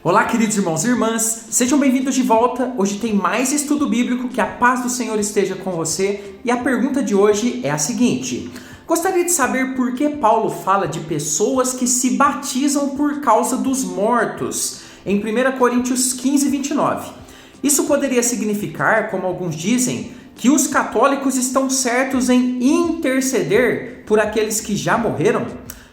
Olá, queridos irmãos e irmãs, sejam bem-vindos de volta. Hoje tem mais estudo bíblico, que a paz do Senhor esteja com você. E a pergunta de hoje é a seguinte: gostaria de saber por que Paulo fala de pessoas que se batizam por causa dos mortos, em 1 Coríntios 15, 29. Isso poderia significar, como alguns dizem, que os católicos estão certos em interceder por aqueles que já morreram?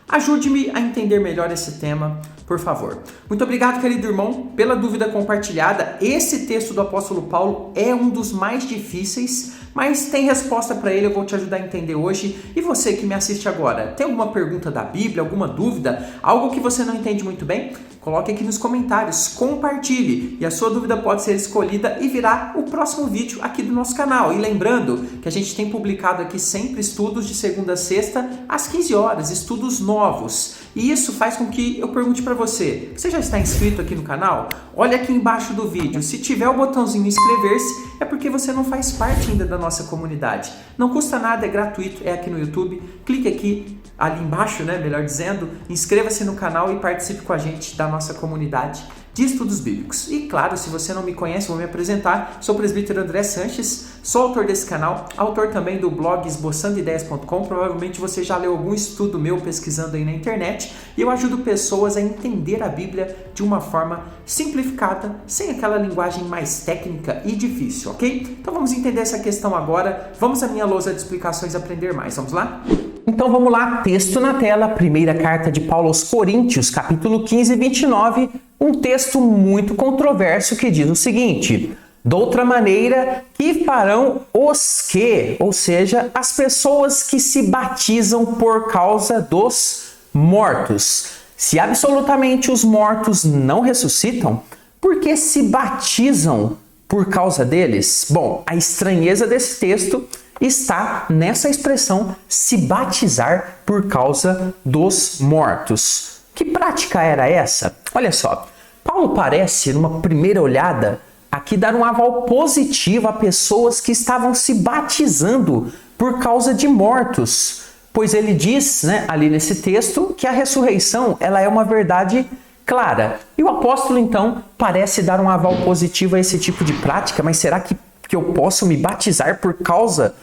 Ajude-me a entender melhor esse tema, por favor. Muito obrigado, querido irmão, pela dúvida compartilhada. Esse texto do apóstolo Paulo é um dos mais difíceis, mas tem resposta para ele, eu vou te ajudar a entender hoje. E você que me assiste agora, tem alguma pergunta da Bíblia, alguma dúvida, algo que você não entende muito bem? Coloque aqui nos comentários, compartilhe e a sua dúvida pode ser escolhida e virá o próximo vídeo aqui do nosso canal. E lembrando que a gente tem publicado aqui sempre estudos de segunda a sexta às 15 horas, estudos novos. E isso faz com que eu pergunte para você, você já está inscrito aqui no canal? Olha aqui embaixo do vídeo, se tiver o botãozinho inscrever-se, é porque você não faz parte ainda da nossa comunidade. Não custa nada, é gratuito, é aqui no YouTube. Clique aqui, ali embaixo, melhor dizendo, inscreva-se no canal e participe com a gente da nossa comunidade de estudos bíblicos. E claro, se você não me conhece, vou me apresentar. Sou o presbítero André Sanches, sou autor desse canal, autor também do blog esboçandoideias.com. Provavelmente você já leu algum estudo meu pesquisando aí na internet. E eu ajudo pessoas a entender a Bíblia de uma forma simplificada, sem aquela linguagem mais técnica e difícil, ok? Então vamos entender essa questão agora. Vamos à minha lousa de explicações aprender mais. Vamos lá? Então vamos lá, texto na tela, primeira carta de Paulo aos Coríntios, capítulo 15, 29, um texto muito controverso que diz o seguinte: doutra maneira, que farão os que, ou seja, as pessoas que se batizam por causa dos mortos. Se absolutamente os mortos não ressuscitam, por que se batizam por causa deles? Bom, a estranheza desse texto está nessa expressão se batizar por causa dos mortos. Que prática era essa? Olha só, Paulo parece, numa primeira olhada, aqui dar um aval positivo a pessoas que estavam se batizando por causa de mortos, pois ele diz, ali nesse texto, que a ressurreição ela é uma verdade clara. E o apóstolo, então, parece dar um aval positivo a esse tipo de prática, mas será que eu posso me batizar por causa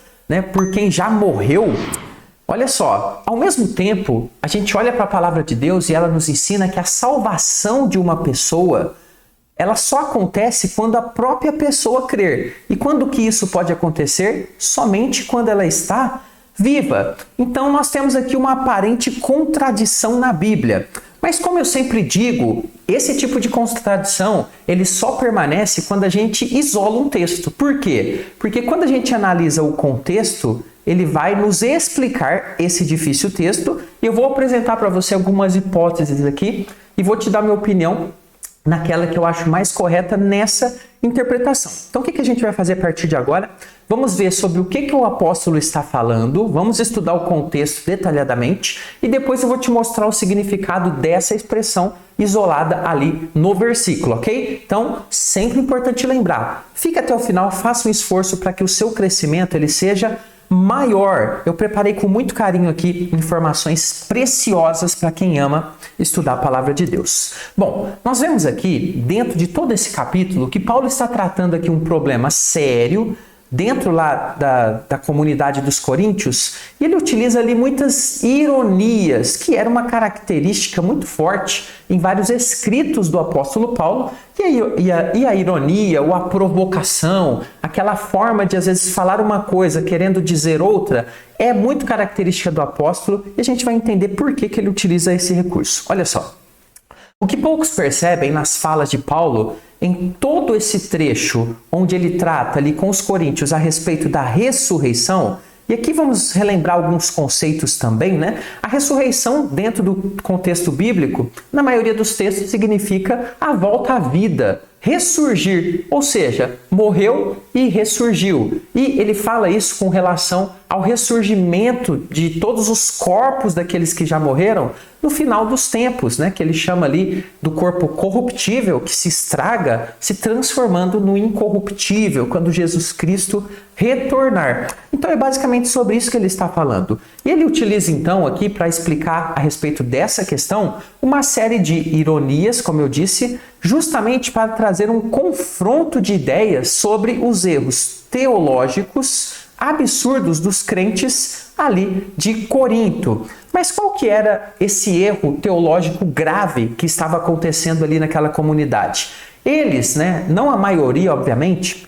por quem já morreu? Olha só, ao mesmo tempo, a gente olha para a palavra de Deus e ela nos ensina que a salvação de uma pessoa, ela só acontece quando a própria pessoa crer. E quando que isso pode acontecer? Somente quando ela está viva. Então nós temos aqui uma aparente contradição na Bíblia. Mas como eu sempre digo, esse tipo de contradição, ele só permanece quando a gente isola um texto. Por quê? Porque quando a gente analisa o contexto, ele vai nos explicar esse difícil texto. E eu vou apresentar para você algumas hipóteses aqui e vou te dar minha opinião naquela que eu acho mais correta nessa interpretação. Então o que a gente vai fazer a partir de agora? Vamos ver sobre o que o apóstolo está falando, vamos estudar o contexto detalhadamente e depois eu vou te mostrar o significado dessa expressão isolada ali no versículo, ok? Então, sempre importante lembrar, fica até o final, faça um esforço para que o seu crescimento ele seja maior. Eu preparei com muito carinho aqui informações preciosas para quem ama estudar a palavra de Deus. Bom, nós vemos aqui, dentro de todo esse capítulo, que Paulo está tratando aqui um problema sério dentro lá da comunidade dos coríntios, e ele utiliza ali muitas ironias, que era uma característica muito forte em vários escritos do apóstolo Paulo, e a ironia, ou a provocação, aquela forma de às vezes falar uma coisa querendo dizer outra, é muito característica do apóstolo, e a gente vai entender por que ele utiliza esse recurso. Olha só, o que poucos percebem nas falas de Paulo, em todo esse trecho onde ele trata ali com os coríntios a respeito da ressurreição, e aqui vamos relembrar alguns conceitos também, A ressurreição dentro do contexto bíblico, na maioria dos textos, significa a volta à vida, ressurgir, ou seja, morreu e ressurgiu. E ele fala isso com relação ao ressurgimento de todos os corpos daqueles que já morreram no final dos tempos, né? Que ele chama ali do corpo corruptível, que se estraga, se transformando no incorruptível, quando Jesus Cristo retornar. Então é basicamente sobre isso que ele está falando. E ele utiliza então aqui para explicar a respeito dessa questão uma série de ironias, como eu disse, justamente para trazer um confronto de ideias sobre os erros teológicos absurdos dos crentes ali de Corinto. Mas qual que era esse erro teológico grave que estava acontecendo ali naquela comunidade? Eles, né, não a maioria, obviamente,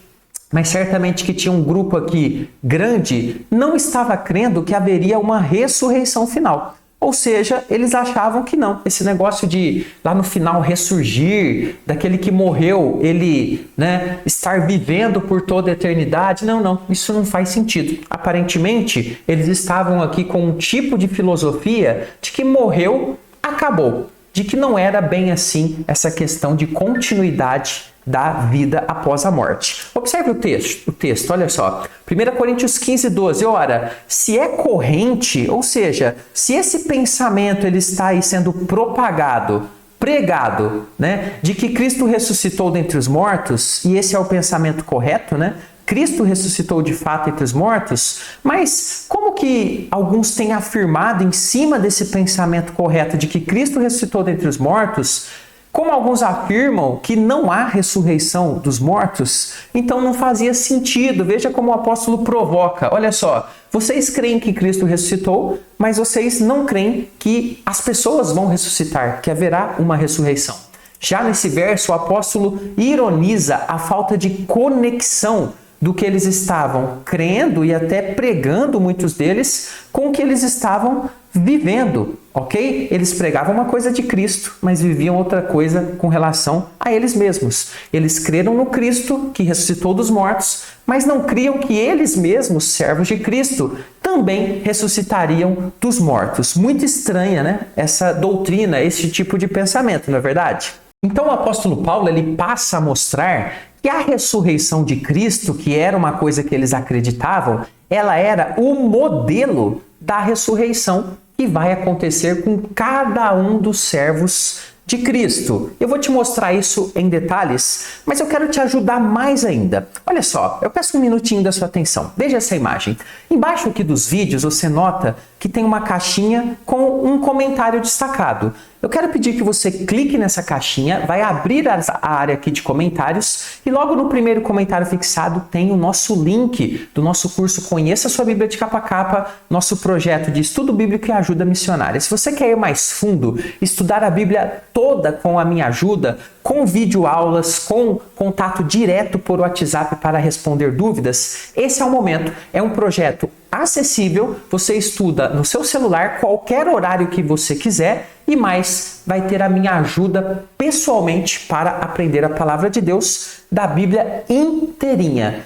mas certamente que tinha um grupo aqui grande, não estava crendo que haveria uma ressurreição final. Ou seja, eles achavam que não. Esse negócio de lá no final ressurgir, daquele que morreu, ele, né, estar vivendo por toda a eternidade. Não, isso não faz sentido. Aparentemente, eles estavam aqui com um tipo de filosofia de que morreu, acabou. De que não era bem assim essa questão de continuidade da vida após a morte. Observe o texto, olha só. 1 Coríntios 15, 12. Ora, se é corrente, ou seja, se esse pensamento ele está aí sendo propagado, pregado, né, de que Cristo ressuscitou dentre os mortos, e esse é o pensamento correto, né? Cristo ressuscitou de fato entre os mortos, mas como que alguns têm afirmado em cima desse pensamento correto de que Cristo ressuscitou dentre os mortos, como alguns afirmam que não há ressurreição dos mortos, então não fazia sentido. Veja como o apóstolo provoca. Olha só, vocês creem que Cristo ressuscitou, mas vocês não creem que as pessoas vão ressuscitar, que haverá uma ressurreição. Já nesse verso, o apóstolo ironiza a falta de conexão do que eles estavam crendo e até pregando, muitos deles, com o que eles estavam vivendo, ok? Eles pregavam uma coisa de Cristo, mas viviam outra coisa com relação a eles mesmos. Eles creram no Cristo que ressuscitou dos mortos, mas não criam que eles mesmos, servos de Cristo, também ressuscitariam dos mortos. Muito estranha, né? Essa doutrina, esse tipo de pensamento, não é verdade? Então o apóstolo Paulo ele passa a mostrar que a ressurreição de Cristo, que era uma coisa que eles acreditavam, ela era o modelo da ressurreição que vai acontecer com cada um dos servos de Cristo. Eu vou te mostrar isso em detalhes, mas eu quero te ajudar mais ainda. Olha só, eu peço um minutinho da sua atenção. Veja essa imagem. Embaixo aqui dos vídeos você nota que tem uma caixinha com um comentário destacado. Eu quero pedir que você clique nessa caixinha, vai abrir a área aqui de comentários e logo no primeiro comentário fixado tem o nosso link do nosso curso Conheça Sua Bíblia de Capa a Capa, nosso projeto de estudo bíblico e ajuda missionária. Se você quer ir mais fundo, estudar a Bíblia toda com a minha ajuda, com videoaulas, com contato direto por WhatsApp para responder dúvidas, esse é o momento. É um projeto acessível, você estuda no seu celular, qualquer horário que você quiser e mais, vai ter a minha ajuda pessoalmente para aprender a palavra de Deus da Bíblia inteirinha.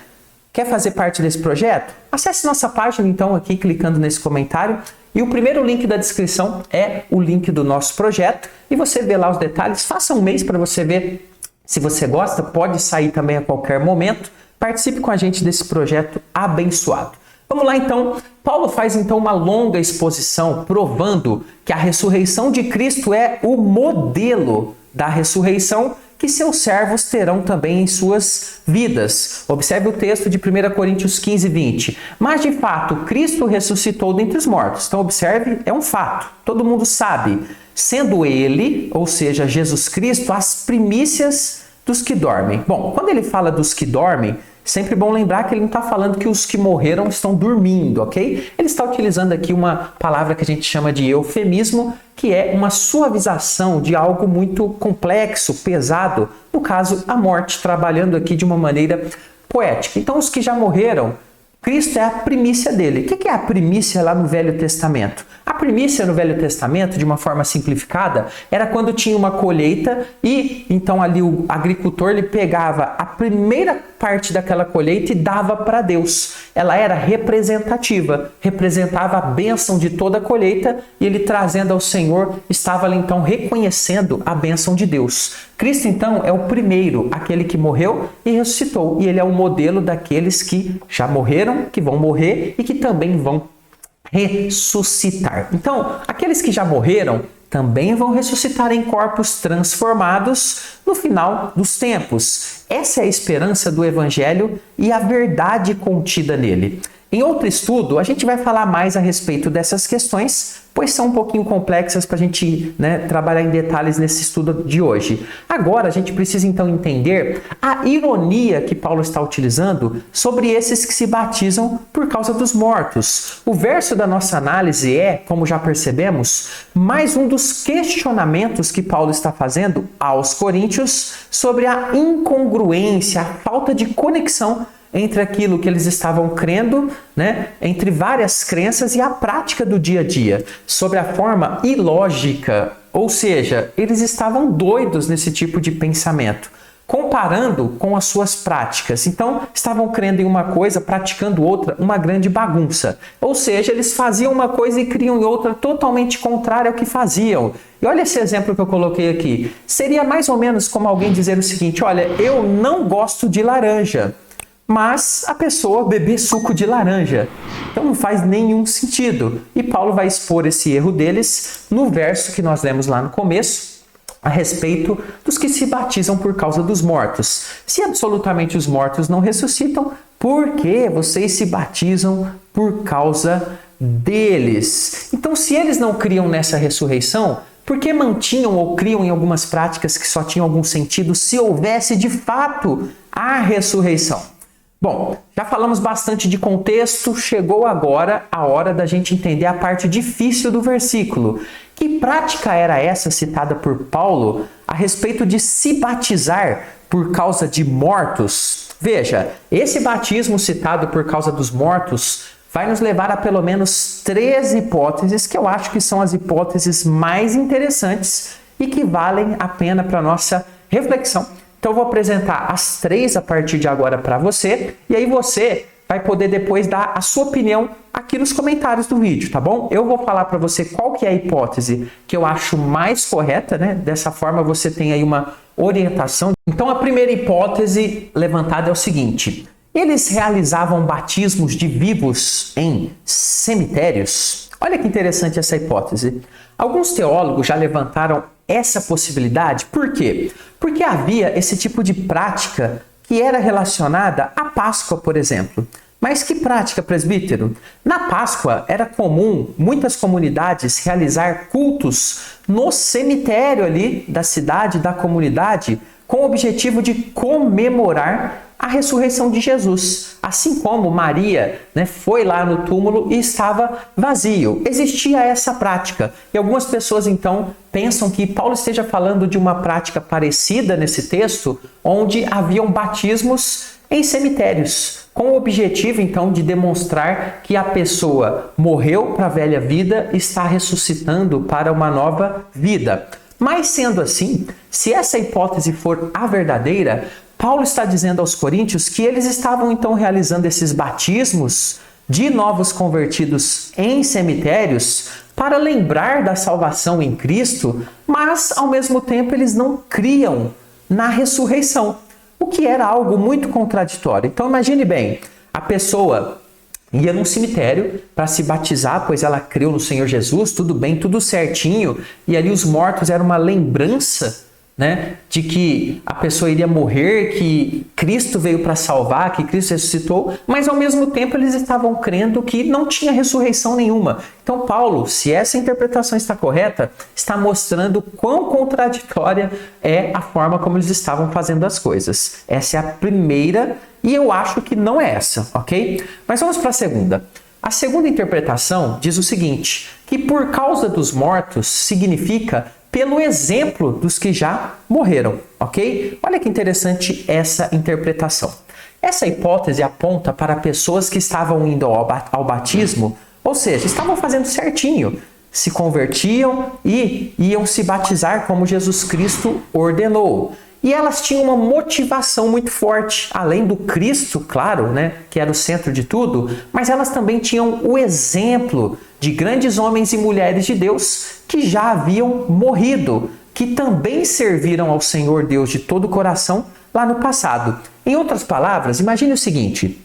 Quer fazer parte desse projeto? Acesse nossa página então aqui clicando nesse comentário e o primeiro link da descrição é o link do nosso projeto e você vê lá os detalhes. Faça um mês para você ver se você gosta, pode sair também a qualquer momento. Participe com a gente desse projeto abençoado. Vamos lá então, Paulo faz então uma longa exposição provando que a ressurreição de Cristo é o modelo da ressurreição que seus servos terão também em suas vidas. Observe o texto de 1 Coríntios 15, 20. Mas de fato, Cristo ressuscitou dentre os mortos. Então observe, é um fato, todo mundo sabe. Sendo ele, ou seja, Jesus Cristo, as primícias dos que dormem. Bom, quando ele fala dos que dormem, sempre bom lembrar que ele não está falando que os que morreram estão dormindo, ok? Ele está utilizando aqui uma palavra que a gente chama de eufemismo, que é uma suavização de algo muito complexo, pesado, no caso, a morte, trabalhando aqui de uma maneira poética. Então, os que já morreram, Cristo é a primícia dele. O que é a primícia lá no Velho Testamento? A primícia no Velho Testamento, de uma forma simplificada, era quando tinha uma colheita e então ali o agricultor ele pegava a primeira parte daquela colheita e dava para Deus. Ela era representativa, representava a bênção de toda a colheita e ele trazendo ao Senhor, estava ali então reconhecendo a bênção de Deus. Cristo então é o primeiro, aquele que morreu e ressuscitou. E ele é o modelo daqueles que já morreram, que vão morrer e que também vão ressuscitar. Então, aqueles que já morreram também vão ressuscitar em corpos transformados no final dos tempos. Essa é a esperança do Evangelho e a verdade contida nele. Em outro estudo, a gente vai falar mais a respeito dessas questões, pois são um pouquinho complexas para a gente trabalhar em detalhes nesse estudo de hoje. Agora, a gente precisa então entender a ironia que Paulo está utilizando sobre esses que se batizam por causa dos mortos. O verso da nossa análise é, como já percebemos, mais um dos questionamentos que Paulo está fazendo aos coríntios sobre a incongruência, a falta de conexão entre aquilo que eles estavam crendo, entre várias crenças e a prática do dia a dia, sobre a forma ilógica, ou seja, eles estavam doidos nesse tipo de pensamento, comparando com as suas práticas. Então, estavam crendo em uma coisa, praticando outra, uma grande bagunça. Ou seja, eles faziam uma coisa e criam outra totalmente contrária ao que faziam. E olha esse exemplo que eu coloquei aqui. Seria mais ou menos como alguém dizer o seguinte: olha, eu não gosto de laranja, mas a pessoa beber suco de laranja. Então não faz nenhum sentido. E Paulo vai expor esse erro deles no verso que nós lemos lá no começo, a respeito dos que se batizam por causa dos mortos. Se absolutamente os mortos não ressuscitam, por que vocês se batizam por causa deles? Então, se eles não criam nessa ressurreição, por que mantinham ou criam em algumas práticas que só tinham algum sentido se houvesse de fato a ressurreição? Bom, já falamos bastante de contexto, chegou agora a hora da gente entender a parte difícil do versículo. Que prática era essa citada por Paulo a respeito de se batizar por causa de mortos? Veja, esse batismo citado por causa dos mortos vai nos levar a pelo menos 3 hipóteses que eu acho que são as hipóteses mais interessantes e que valem a pena para a nossa reflexão. Então eu vou apresentar as 3 a partir de agora para você, e aí você vai poder depois dar a sua opinião aqui nos comentários do vídeo, tá bom? Eu vou falar para você qual que é a hipótese que eu acho mais correta, Dessa forma você tem aí uma orientação. Então a primeira hipótese levantada é o seguinte: eles realizavam batismos de vivos em cemitérios? Olha que interessante essa hipótese. Alguns teólogos já levantaram essa possibilidade. Por quê? Porque havia esse tipo de prática que era relacionada à Páscoa, por exemplo. Mas que prática, presbítero? Na Páscoa era comum muitas comunidades realizar cultos no cemitério ali da cidade, da comunidade, com o objetivo de comemorar a ressurreição de Jesus. Assim como Maria foi lá no túmulo e estava vazio. Existia essa prática. E algumas pessoas então pensam que Paulo esteja falando de uma prática parecida nesse texto, onde haviam batismos em cemitérios, com o objetivo então de demonstrar que a pessoa morreu para a velha vida e está ressuscitando para uma nova vida. Mas sendo assim, se essa hipótese for a verdadeira, Paulo está dizendo aos coríntios que eles estavam então realizando esses batismos de novos convertidos em cemitérios para lembrar da salvação em Cristo, mas ao mesmo tempo eles não criam na ressurreição, o que era algo muito contraditório. Então imagine bem, a pessoa ia num cemitério para se batizar, pois ela creu no Senhor Jesus, tudo bem, tudo certinho, e ali os mortos eram uma lembrança de que a pessoa iria morrer, que Cristo veio para salvar, que Cristo ressuscitou, mas ao mesmo tempo eles estavam crendo que não tinha ressurreição nenhuma. Então Paulo, se essa interpretação está correta, está mostrando quão contraditória é a forma como eles estavam fazendo as coisas. Essa é a primeira e eu acho que não é essa, ok? Mas vamos para a segunda. A segunda interpretação diz o seguinte, que por causa dos mortos significa pelo exemplo dos que já morreram, ok? Olha que interessante essa interpretação. Essa hipótese aponta para pessoas que estavam indo ao batismo, ou seja, estavam fazendo certinho, se convertiam e iam se batizar como Jesus Cristo ordenou. E elas tinham uma motivação muito forte, além do Cristo, claro, que era o centro de tudo, mas elas também tinham o exemplo de grandes homens e mulheres de Deus que já haviam morrido, que também serviram ao Senhor Deus de todo o coração lá no passado. Em outras palavras, imagine o seguinte,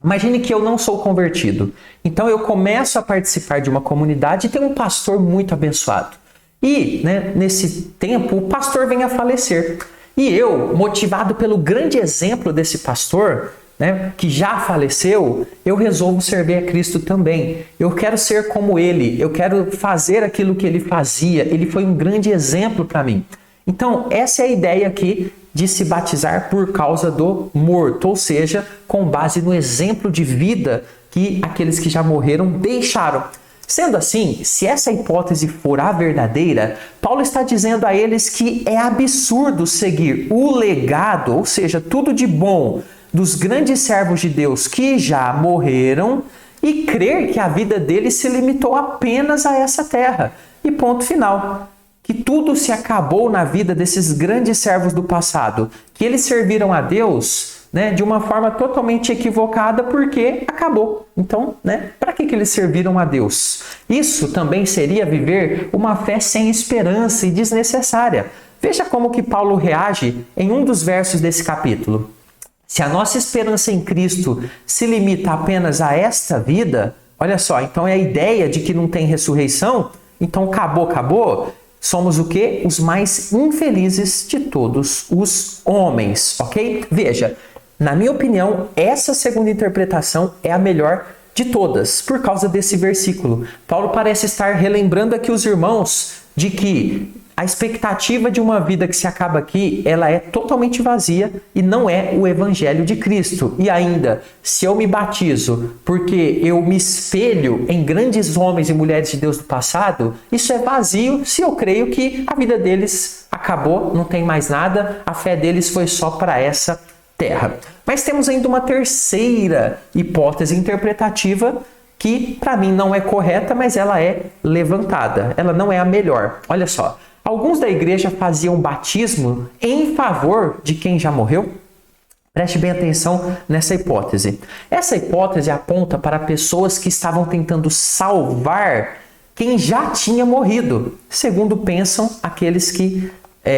imagine que eu não sou convertido, então eu começo a participar de uma comunidade e tem um pastor muito abençoado. E, né, nesse tempo, o pastor vem a falecer. E eu, motivado pelo grande exemplo desse pastor, né, que já faleceu, eu resolvo servir a Cristo também. Eu quero ser como ele, eu quero fazer aquilo que ele fazia. Ele foi um grande exemplo para mim. Então, essa é a ideia aqui de se batizar por causa do morto, ou seja, com base no exemplo de vida que aqueles que já morreram deixaram. Sendo assim, se essa hipótese for a verdadeira, Paulo está dizendo a eles que é absurdo seguir o legado, ou seja, tudo de bom dos grandes servos de Deus que já morreram e crer que a vida deles se limitou apenas a essa terra. E ponto final. Que tudo se acabou na vida desses grandes servos do passado, que eles serviram a Deus, né, de uma forma totalmente equivocada porque acabou. Então, né, para que eles serviram a Deus? Isso também seria viver uma fé sem esperança e desnecessária. Veja como que Paulo reage em um dos versos desse capítulo. Se a nossa esperança em Cristo se limita apenas a esta vida, olha só, então é a ideia de que não tem ressurreição, então acabou. Somos o quê? Os mais infelizes de todos os homens, ok? Veja, na minha opinião, essa segunda interpretação é a melhor de todas, por causa desse versículo. Paulo parece estar relembrando aqui os irmãos de que a expectativa de uma vida que se acaba aqui, ela é totalmente vazia e não é o evangelho de Cristo. E ainda, se eu me batizo porque eu me espelho em grandes homens e mulheres de Deus do passado, isso é vazio se eu creio que a vida deles acabou, não tem mais nada, a fé deles foi só para essa terra. Mas temos ainda uma terceira hipótese interpretativa que para mim não é correta, mas ela é levantada. Ela não é a melhor. Olha só. Alguns da igreja faziam batismo em favor de quem já morreu. Preste bem atenção nessa hipótese. Essa hipótese aponta para pessoas que estavam tentando salvar quem já tinha morrido, segundo pensam aqueles que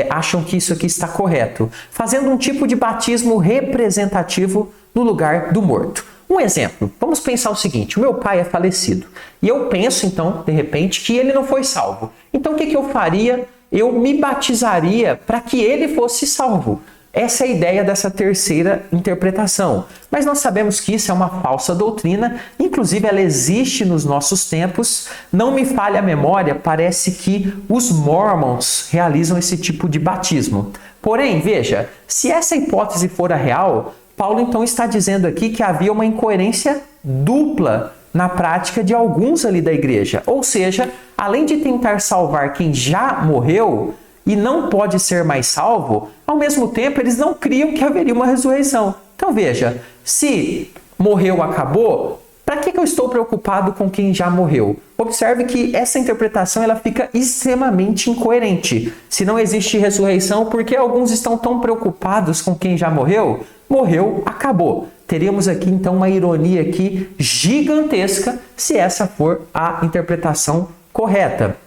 acham que isso aqui está correto, fazendo um tipo de batismo representativo no lugar do morto. Um exemplo, vamos pensar o seguinte, o meu pai é falecido e eu penso então, de repente, que ele não foi salvo. Então o que eu faria? Eu me batizaria para que ele fosse salvo. Essa é a ideia dessa terceira interpretação. Mas nós sabemos que isso é uma falsa doutrina, inclusive ela existe nos nossos tempos. Não me falha a memória, parece que os Mormons realizam esse tipo de batismo. Porém, veja, se essa hipótese for a real, Paulo então está dizendo aqui que havia uma incoerência dupla na prática de alguns ali da igreja. Ou seja, além de tentar salvar quem já morreu e não pode ser mais salvo, ao mesmo tempo eles não criam que haveria uma ressurreição. Então veja, se morreu, acabou, para que eu estou preocupado com quem já morreu? Observe que essa interpretação ela fica extremamente incoerente. Se não existe ressurreição, por que alguns estão tão preocupados com quem já morreu? Morreu, acabou. Teríamos aqui então uma ironia aqui gigantesca se essa for a interpretação correta.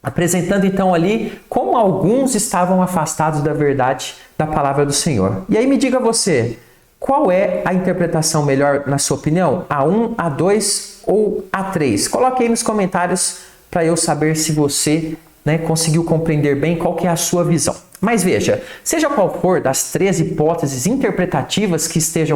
Apresentando então ali como alguns estavam afastados da verdade da palavra do Senhor. E aí me diga você, qual é a interpretação melhor na sua opinião? A1, A2 ou A3? Coloque aí nos comentários para eu saber se você conseguiu compreender bem qual que é a sua visão. Mas veja, seja qual for das 3 hipóteses interpretativas que esteja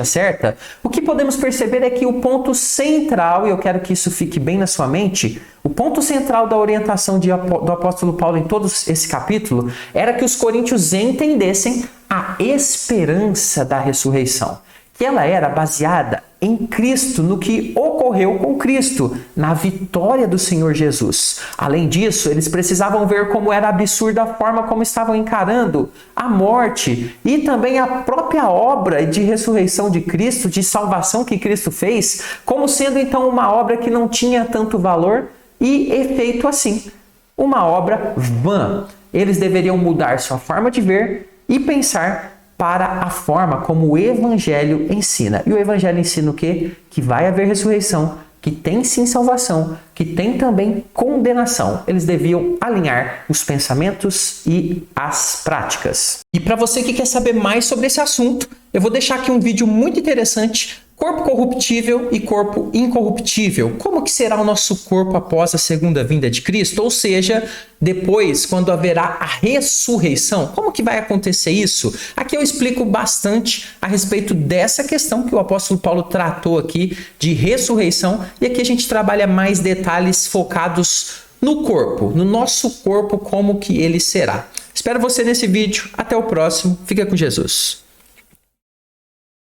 certa, o que podemos perceber é que o ponto central, e eu quero que isso fique bem na sua mente, o ponto central da orientação do apóstolo Paulo em todo esse capítulo era que os coríntios entendessem a esperança da ressurreição, que ela era baseada em Cristo, no que ocorreu com Cristo, na vitória do Senhor Jesus. Além disso, eles precisavam ver como era absurda a forma como estavam encarando a morte e também a própria obra de ressurreição de Cristo, de salvação que Cristo fez, como sendo então uma obra que não tinha tanto valor e efeito assim. Uma obra vã. Eles deveriam mudar sua forma de ver e pensar para a forma como o Evangelho ensina. E o Evangelho ensina o quê? Que vai haver ressurreição, que tem sim salvação, que tem também condenação. Eles deviam alinhar os pensamentos e as práticas. E para você que quer saber mais sobre esse assunto, eu vou deixar aqui um vídeo muito interessante Corpo corruptível e corpo incorruptível. Como que será o nosso corpo após a segunda vinda de Cristo? Ou seja, depois, quando haverá a ressurreição, como que vai acontecer isso? Aqui eu explico bastante a respeito dessa questão que o apóstolo Paulo tratou aqui de ressurreição, e aqui a gente trabalha mais detalhes focados no corpo, no nosso corpo, como que ele será. Espero você nesse vídeo. Até o próximo. Fica com Jesus.